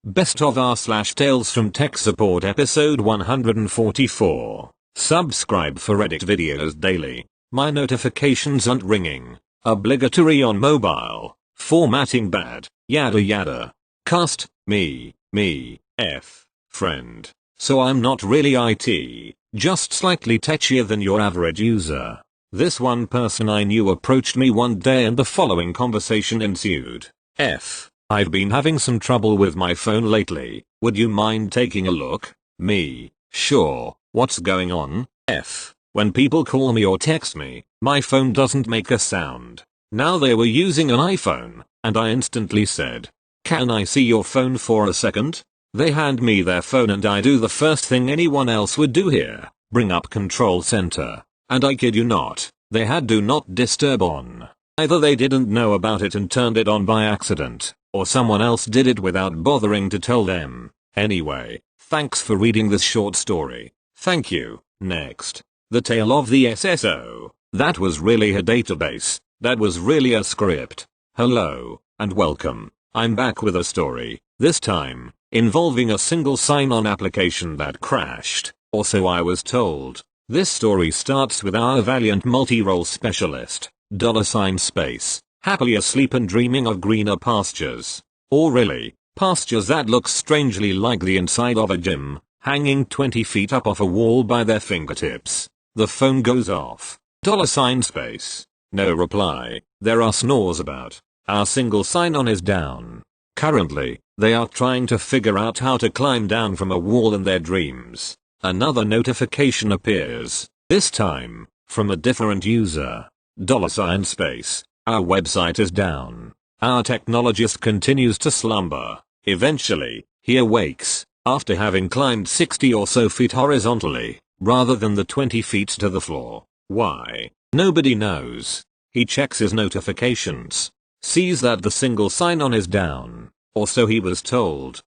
Best of r/ Tales from Tech Support episode 144. Subscribe for edit videos daily. My notifications aren't ringing. Obligatory on mobile. Formatting bad. Yada yada. Cast, me, friend. So I'm not really IT, just slightly techier than your average user. This one person I knew approached me one day and the following conversation ensued. I've been having some trouble with my phone lately. Would you mind taking a look? Me, sure. What's going on? When people call me or text me, my phone doesn't make a sound. Now they were using an iPhone, and I instantly said, "Can I see your phone for a second?" They hand me their phone and I do the first thing anyone else would do here, bring up Control Center. And I kid you not, they had Do Not Disturb on. Either they didn't know about it and turned it on by accident, or someone else did it without bothering to tell them. Anyway, thanks for reading this short story. Thank you. Next. The Tale of the SSO. That was really a database. That was really a script. Hello, and welcome. I'm back with a story, this time, involving a single sign-on application that crashed, or so I was told. This story starts with our valiant multi-role specialist, $space, happily asleep and dreaming of greener pastures. Or really, pastures that look strangely like the inside of a gym, hanging 20 feet up off a wall by their fingertips. The phone goes off. $space. No reply. There are snores about. Our single sign-on is down. Currently, they are trying to figure out how to climb down from a wall in their dreams. Another notification appears, this time, from a different user. $space. Our website is down. Our technologist continues to slumber. Eventually, he awakes, after having climbed 60 or so feet horizontally, rather than the 20 feet to the floor. Why? Nobody knows. He checks his notifications. Sees that the single sign-on is down. Or so he was told.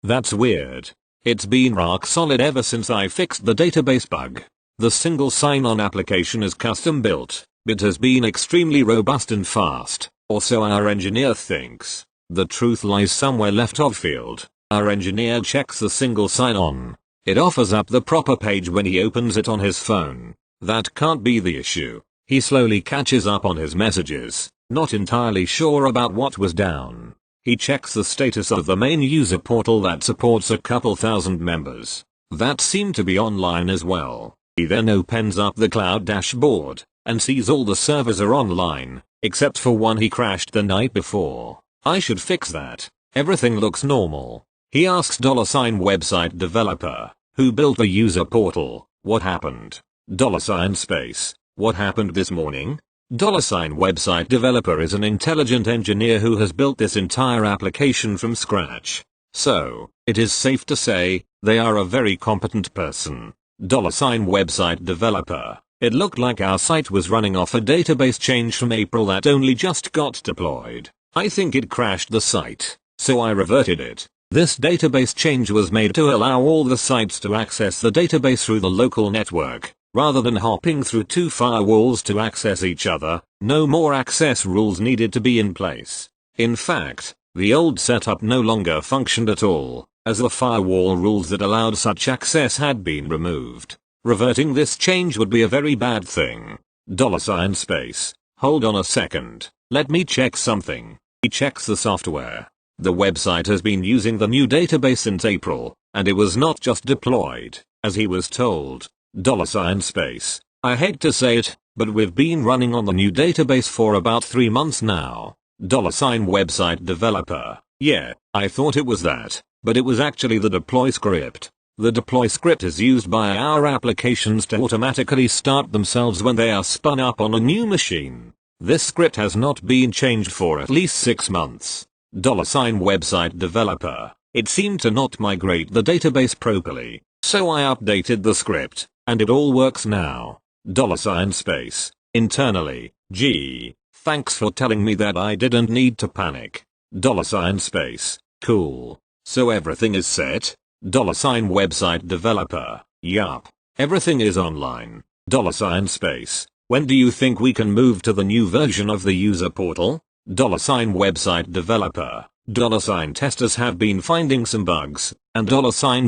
That's weird. It's been rock solid ever since I fixed the database bug. The single sign-on application is custom built. It has been extremely robust and fast, or so our engineer thinks. The truth lies somewhere left of field. Our engineer checks the single sign-on. It offers up the proper page when he opens it on his phone. That can't be the issue. He slowly catches up on his messages, not entirely sure about what was down. He checks the status of the main user portal that supports a couple thousand members. That seem to be online as well. He then opens up the cloud dashboard and sees all the servers are online, except for one he crashed the night before. I should fix that. Everything looks normal. He asks $website developer, who built the user portal, what happened? $space. What happened this morning? $website developer is an intelligent engineer who has built this entire application from scratch. So, it is safe to say, they are a very competent person. $website developer. It looked like our site was running off a database change from April that only just got deployed. I think it crashed the site, so I reverted it. This database change was made to allow all the sites to access the database through the local network, rather than hopping through two firewalls to access each other. No more access rules needed to be in place. In fact, the old setup no longer functioned at all, as the firewall rules that allowed such access had been removed. Reverting this change would be a very bad thing. $space. Hold on a second. Let me check something. He checks the software. The website has been using the new database since April, and it was not just deployed, as he was told. $space. I hate to say it, but we've been running on the new database for about 3 months now. $website developer. Yeah, I thought it was that, but it was actually the deploy script. The deploy script is used by our applications to automatically start themselves when they are spun up on a new machine. This script has not been changed for at least 6 months. $website developer. It seemed to not migrate the database properly, so I updated the script, and it all works now. $space. Internally, gee, thanks for telling me that I didn't need to panic. $space. Cool. So everything is set? $website developer. Yup. Everything is online. $space. When do you think we can move to the new version of the user portal? $website developer. $testers have been finding some bugs, and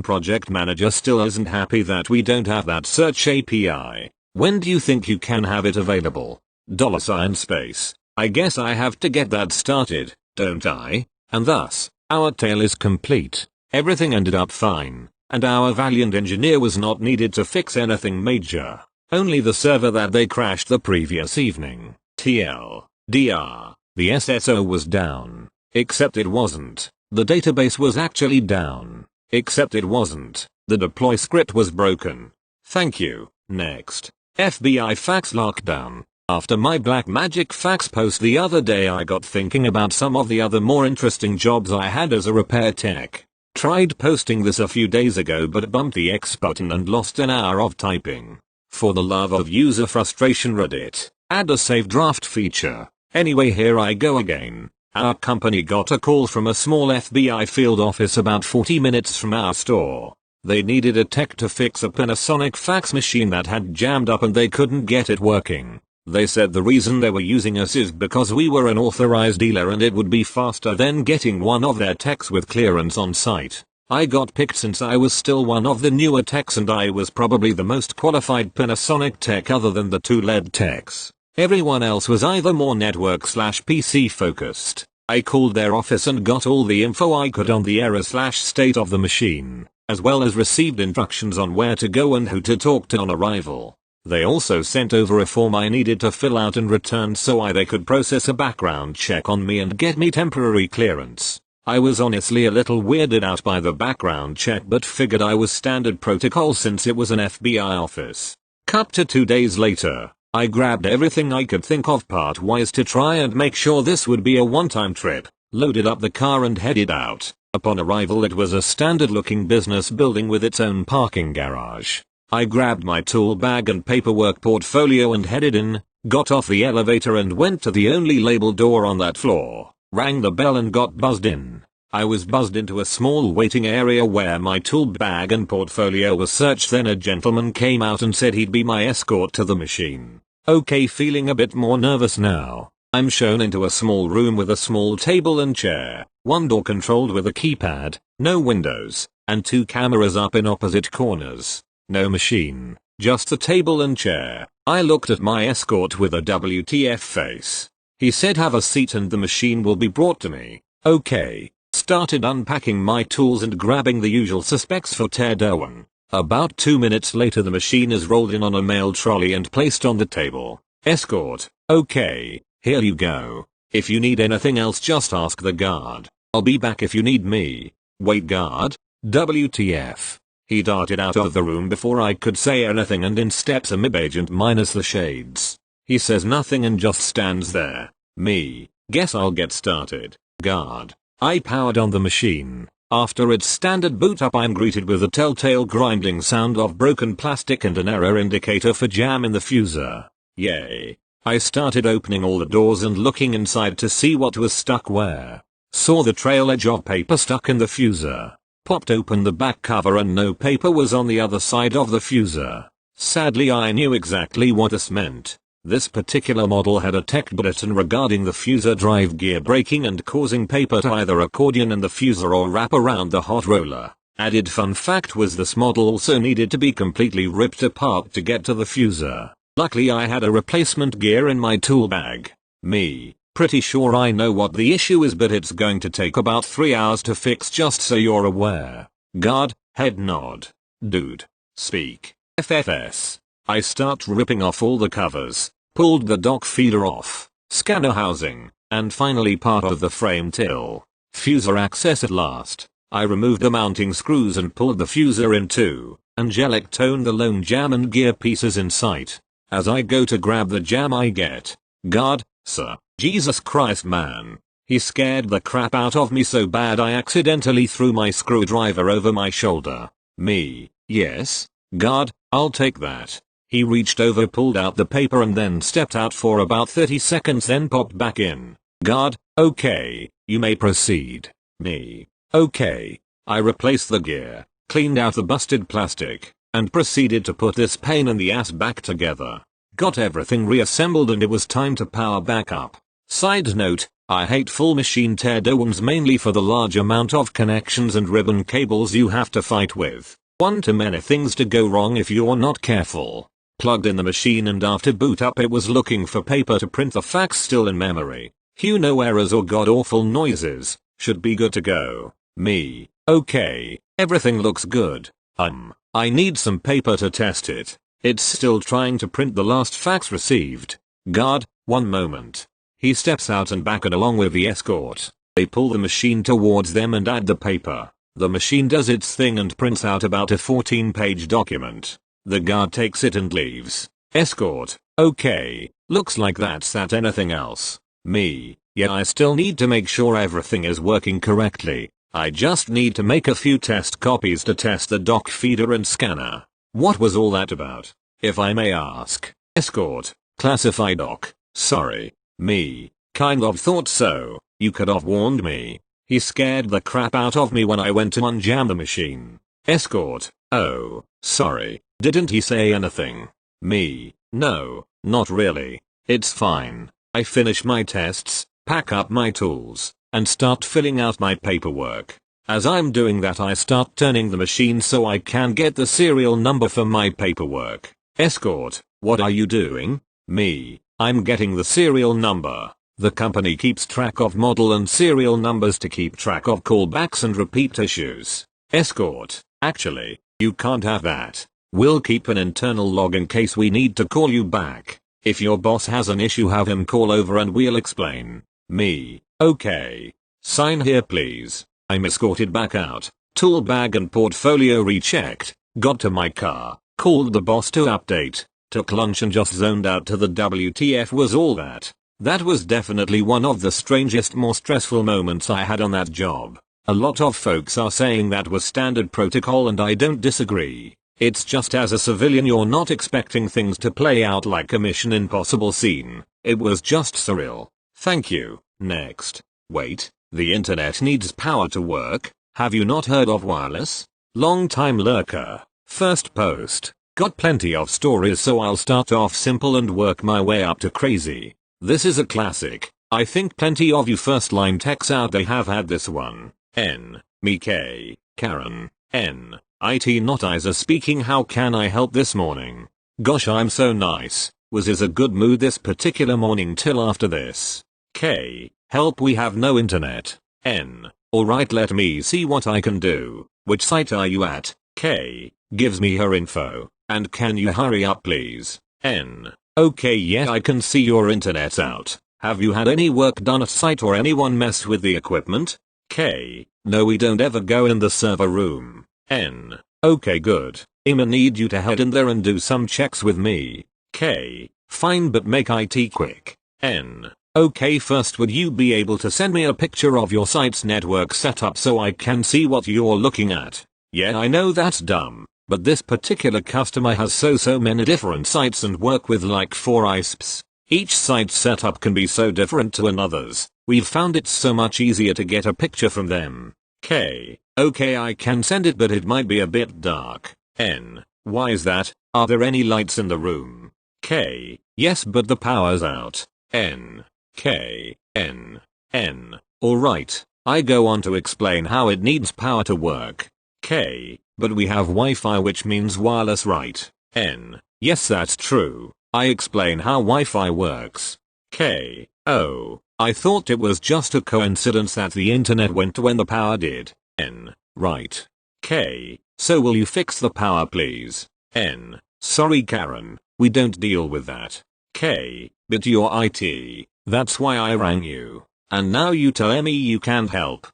$project manager still isn't happy that we don't have that search API. When do you think you can have it available? $space. I guess I have to get that started, don't I? And thus, our tale is complete. Everything ended up fine, and our valiant engineer was not needed to fix anything major. Only the server that they crashed the previous evening. TLDR. The SSO was down. Except it wasn't. The database was actually down. Except it wasn't. The deploy script was broken. Thank you. Next. FBI fax lockdown. After my Black Magic fax post the other day, I got thinking about some of the other more interesting jobs I had as a repair tech. Tried posting this a few days ago but bumped the X button and lost an hour of typing. For the love of user frustration, Reddit, add a save draft feature. Anyway, here I go again. Our company got a call from a small FBI field office about 40 minutes from our store. They needed a tech to fix a Panasonic fax machine that had jammed up and they couldn't get it working. They said the reason they were using us is because we were an authorized dealer and it would be faster than getting one of their techs with clearance on site. I got picked since I was still one of the newer techs and I was probably the most qualified Panasonic tech other than the two lead techs. Everyone else was either more network/PC focused. I called their office and got all the info I could on the error/state of the machine, as well as received instructions on where to go and who to talk to on arrival. They also sent over a form I needed to fill out and return so they could process a background check on me and get me temporary clearance. I was honestly a little weirded out by the background check but figured I was standard protocol since it was an FBI office. Cut to 2 days later, I grabbed everything I could think of part-wise to try and make sure this would be a one-time trip, loaded up the car and headed out. Upon arrival, it was a standard-looking business building with its own parking garage. I grabbed my tool bag and paperwork portfolio and headed in, got off the elevator and went to the only labeled door on that floor, rang the bell and got buzzed in. I was buzzed into a small waiting area where my tool bag and portfolio was searched. Then a gentleman came out and said he'd be my escort to the machine. Okay, feeling a bit more nervous now. I'm shown into a small room with a small table and chair, one door controlled with a keypad, no windows, and 2 cameras up in opposite corners. No machine, just the table and chair. I looked at my escort with a WTF face. He said have a seat and the machine will be brought to me. Okay. Started unpacking my tools and grabbing the usual suspects for teardown. About 2 minutes later the machine is rolled in on a mail trolley and placed on the table. Escort. Okay, here you go. If you need anything else just ask the guard. I'll be back if you need me. Wait, guard? WTF. He darted out of the room before I could say anything and in steps a MIB agent minus the shades. He says nothing and just stands there. Me. Guess I'll get started. Guard. I powered on the machine. After its standard boot up, I'm greeted with a telltale grinding sound of broken plastic and an error indicator for jam in the fuser. Yay. I started opening all the doors and looking inside to see what was stuck where. Saw the trail edge of paper stuck in the fuser. Popped open the back cover and no paper was on the other side of the fuser. Sadly, I knew exactly what this meant. This particular model had a tech bulletin regarding the fuser drive gear breaking and causing paper to either accordion in the fuser or wrap around the hot roller. Added fun fact was this model also needed to be completely ripped apart to get to the fuser. Luckily I had a replacement gear in my tool bag. Me. Pretty sure I know what the issue is, but it's going to take about 3 hours to fix, just so you're aware. Guard, head nod. Dude. Speak. FFS. I start ripping off all the covers, pulled the dock feeder off, scanner housing, and finally part of the frame till. Fuser access at last. I removed the mounting screws and pulled the fuser in too. Angelic tone, the lone jam and gear pieces in sight. As I go to grab the jam I get. Guard, sir. Jesus Christ, man. He scared the crap out of me so bad I accidentally threw my screwdriver over my shoulder. Me. Yes. Guard, I'll take that. He reached over, pulled out the paper and then stepped out for about 30 seconds, then popped back in. Guard, okay, you may proceed. Me. Okay. I replaced the gear, cleaned out the busted plastic, and proceeded to put this pain in the ass back together. Got everything reassembled and it was time to power back up. Side note, I hate full machine teardowns mainly for the large amount of connections and ribbon cables you have to fight with. One too many things to go wrong if you're not careful. Plugged in the machine and after boot up it was looking for paper to print the facts still in memory. No errors or god awful noises. Should be good to go. Me. Okay. Everything looks good. I need some paper to test it. It's still trying to print the last fax received. Guard, one moment. He steps out and back and along with the escort. They pull the machine towards them and add the paper. The machine does its thing and prints out about a 14-page document. The guard takes it and leaves. Escort, okay, looks like that's that. Anything else? Me, yeah, I still need to make sure everything is working correctly. I just need to make a few test copies to test the doc feeder and scanner. What was all that about, if I may ask? Escort, classify doc, sorry. Me, kind of thought so, you could have warned me. He scared the crap out of me when I went to unjam the machine. Escort, oh, sorry, didn't he say anything? Me, no, not really. It's fine. I finish my tests, pack up my tools, and start filling out my paperwork. As I'm doing that I start turning the machine so I can get the serial number for my paperwork. Escort, what are you doing? Me, I'm getting the serial number. The company keeps track of model and serial numbers to keep track of callbacks and repeat issues. Escort, actually, you can't have that. We'll keep an internal log in case we need to call you back. If your boss has an issue have him call over and we'll explain. Me, okay. Sign here please. I'm escorted back out. Tool bag and portfolio rechecked. Got to my car. Called the boss to update. Took lunch and just zoned out to the WTF was all that. That was definitely one of the strangest, more stressful moments I had on that job. A lot of folks are saying that was standard protocol and I don't disagree. It's just as a civilian you're not expecting things to play out like a Mission Impossible scene. It was just surreal. Thank you. Next. Wait, the internet needs power to work. Have you not heard of wireless? Long time lurker. First post. Got plenty of stories so I'll start off simple and work my way up to crazy. This is a classic. I think plenty of you first line techs out there have had this one. Me K. Karen. IT not Isa speaking. How can I help this morning? Gosh, I'm so nice. Was in a good mood this particular morning till after this. K. Help, we have no internet. Alright, let me see what I can do. Which site are you at? K. Gives me her info. And can you hurry up please? Okay, yeah, I can see your internet's out. Have you had any work done at site or anyone mess with the equipment? K. No, we don't ever go in the server room. Okay, good. I'ma need you to head in there and do some checks with me. K. Fine, but make IT quick. Okay, first would you be able to send me a picture of your site's network setup so I can see what you're looking at? Yeah, I know that's dumb, but this particular customer has so many different sites and work with like 4 ISPs. Each site setup can be so different to another's. We've found it so much easier to get a picture from them. K. Okay, I can send it, but it might be a bit dark. Why is that? Are there any lights in the room? K. Yes, but the power's out. K. Alright, I go on to explain how it needs power to work. K. But we have Wi-Fi, which means wireless, right? Yes, that's true. I explain how Wi-Fi works. K. Oh, I thought it was just a coincidence that the internet went when the power did. Right. K. So will you fix the power please? Sorry Karen, we don't deal with that. K. But you're IT. That's why I rang you. And now you tell me you can't help.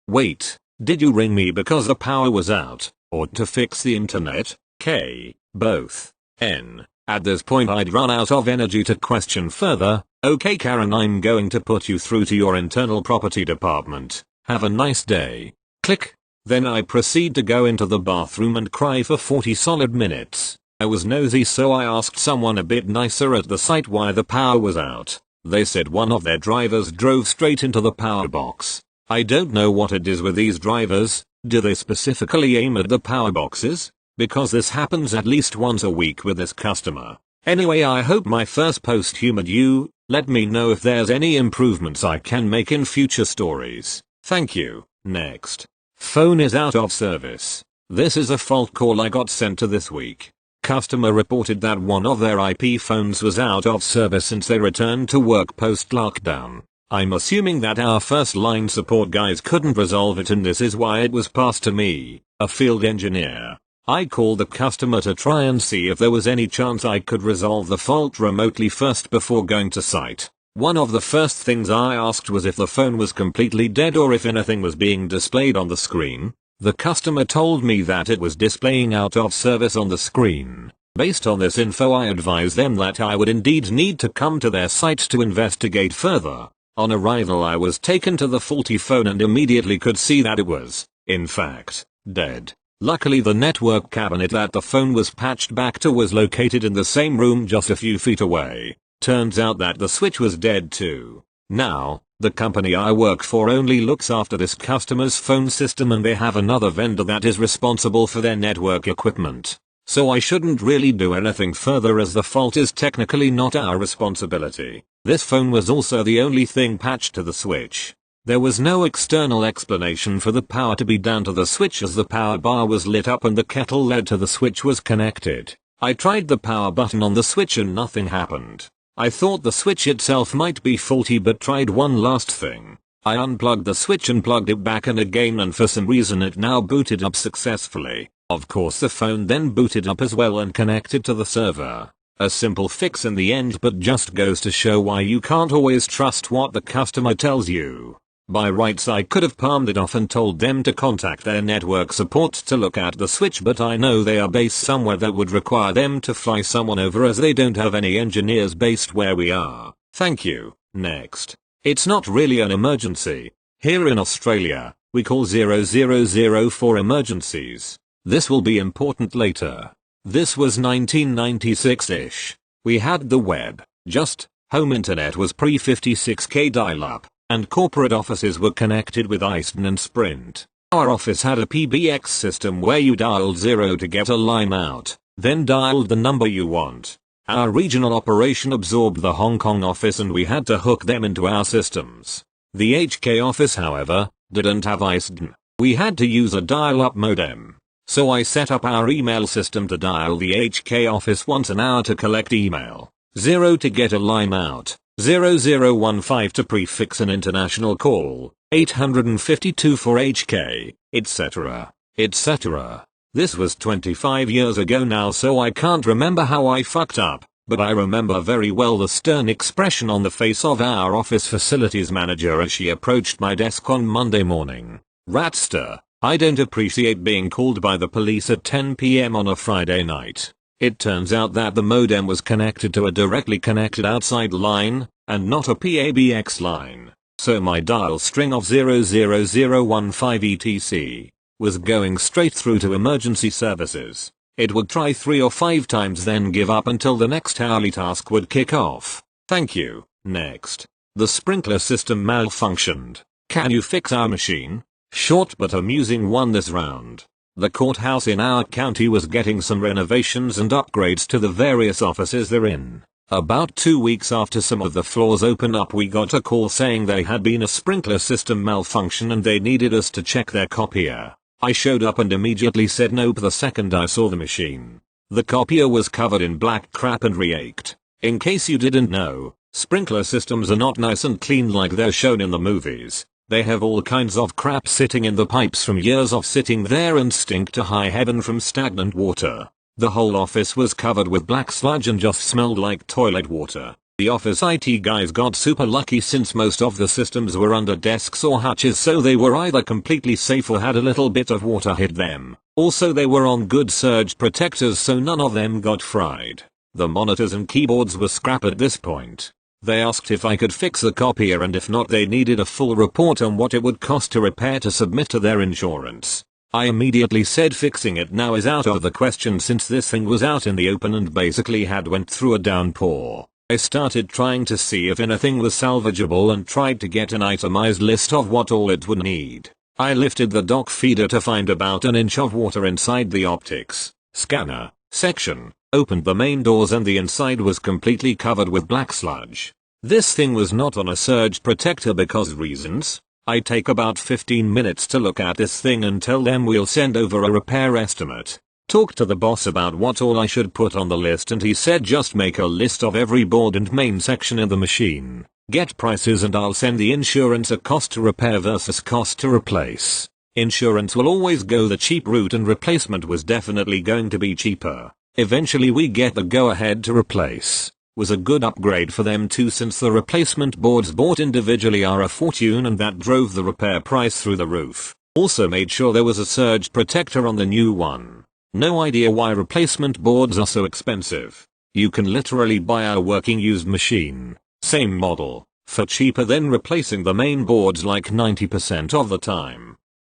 Wait, did you ring me because the power was out, or to fix the internet? K. Both. At this point I'd run out of energy to question further. Okay Karen, I'm going to put you through to your internal property department. Have a nice day. Click. Then I proceed to go into the bathroom and cry for 40 solid minutes. I was nosy, so I asked someone a bit nicer at the site why the power was out. They said one of their drivers drove straight into the power box. I don't know what it is with these drivers. Do they specifically aim at the power boxes? Because this happens at least once a week with this customer. Anyway, I hope my first post humored you. Let me know if there's any improvements I can make in future stories. Thank you. Next. Phone is out of service. This is a fault call I got sent to this week. Customer reported that one of their IP phones was out of service since they returned to work post-lockdown. I'm assuming that our first line support guys couldn't resolve it, and this is why it was passed to me, a field engineer. I called the customer to try and see if there was any chance I could resolve the fault remotely first before going to site. One of the first things I asked was if the phone was completely dead or if anything was being displayed on the screen. The customer told me that it was displaying out of service on the screen. Based on this info, I advised them that I would indeed need to come to their site to investigate further. On arrival, I was taken to the faulty phone and immediately could see that it was, in fact, dead. Luckily, the network cabinet that the phone was patched back to was located in the same room just a few feet away. Turns out that the switch was dead too. Now, the company I work for only looks after this customer's phone system, and they have another vendor that is responsible for their network equipment. So I shouldn't really do anything further, as the fault is technically not our responsibility. This phone was also the only thing patched to the switch. There was no external explanation for the power to be down to the switch, as the power bar was lit up and the kettle led to the switch was connected. I tried the power button on the switch and nothing happened. I thought the switch itself might be faulty, but tried one last thing. I unplugged the switch and plugged it back in again, and for some reason it now booted up successfully. Of course, the phone then booted up as well and connected to the server. A simple fix in the end, but just goes to show why you can't always trust what the customer tells you. By rights, I could have palmed it off and told them to contact their network support to look at the switch, but I know they are based somewhere that would require them to fly someone over, as they don't have any engineers based where we are. Thank you. Next. It's not really an emergency. Here in Australia, we call 000 for emergencies. This will be important later. This was 1996-ish. We had the web. Just, home internet was pre-56k dial-up, and corporate offices were connected with ISDN and Sprint. Our office had a PBX system where you dialed 0 to get a line out, then dialed the number you want. Our regional operation absorbed the Hong Kong office and we had to hook them into our systems. The HK office, however, didn't have ISDN. We had to use a dial-up modem. So I set up our email system to dial the HK office once an hour to collect email, 0 to get a line out, 0015 to prefix an international call, 852 for HK, etc., etc. This was 25 years ago now, so I can't remember how I fucked up, but I remember very well the stern expression on the face of our office facilities manager as she approached my desk on Monday morning. Ratster. I don't appreciate being called by the police at 10 p.m. on a Friday night. It turns out that the modem was connected to a directly connected outside line, and not a PABX line. So my dial string of 00015 etc. was going straight through to emergency services. It would try 3 or 5 times, then give up until the next hourly task would kick off. Thank you. Next. The sprinkler system malfunctioned. Can you fix our machine? Short but amusing one this round. The courthouse in our county was getting some renovations and upgrades to the various offices they're in. About 2 weeks after some of the floors opened up, we got a call saying there had been a sprinkler system malfunction and they needed us to check their copier. I showed up and immediately said nope the second I saw the machine. The copier was covered in black crap and re-aked. In case you didn't know, sprinkler systems are not nice and clean like they're shown in the movies. They have all kinds of crap sitting in the pipes from years of sitting there and stink to high heaven from stagnant water. The whole office was covered with black sludge and just smelled like toilet water. The office IT guys got super lucky since most of the systems were under desks or hatches, so they were either completely safe or had a little bit of water hit them. Also, they were on good surge protectors, so none of them got fried. The monitors and keyboards were scrap at this point. They asked if I could fix the copier, and if not they needed a full report on what it would cost to repair to submit to their insurance. I immediately said fixing it now is out of the question since this thing was out in the open and basically had went through a downpour. I started trying to see if anything was salvageable and tried to get an itemized list of what all it would need. I lifted the dock feeder to find about an inch of water inside the optics scanner section. Opened the main doors and the inside was completely covered with black sludge. This thing was not on a surge protector because reasons. I take about 15 minutes to look at this thing and tell them we'll send over a repair estimate. Talked to the boss about what all I should put on the list and he said just make a list of every board and main section in the machine. Get prices and I'll send the insurance a cost to repair versus cost to replace. Insurance will always go the cheap route and replacement was definitely going to be cheaper. Eventually we get the go ahead to replace. Was a good upgrade for them too since the replacement boards bought individually are a fortune and that drove the repair price through the roof. Also made sure there was a surge protector on the new one. No idea why replacement boards are so expensive. You can literally buy a working used machine, same model, for cheaper than replacing the main boards like 90% of the time.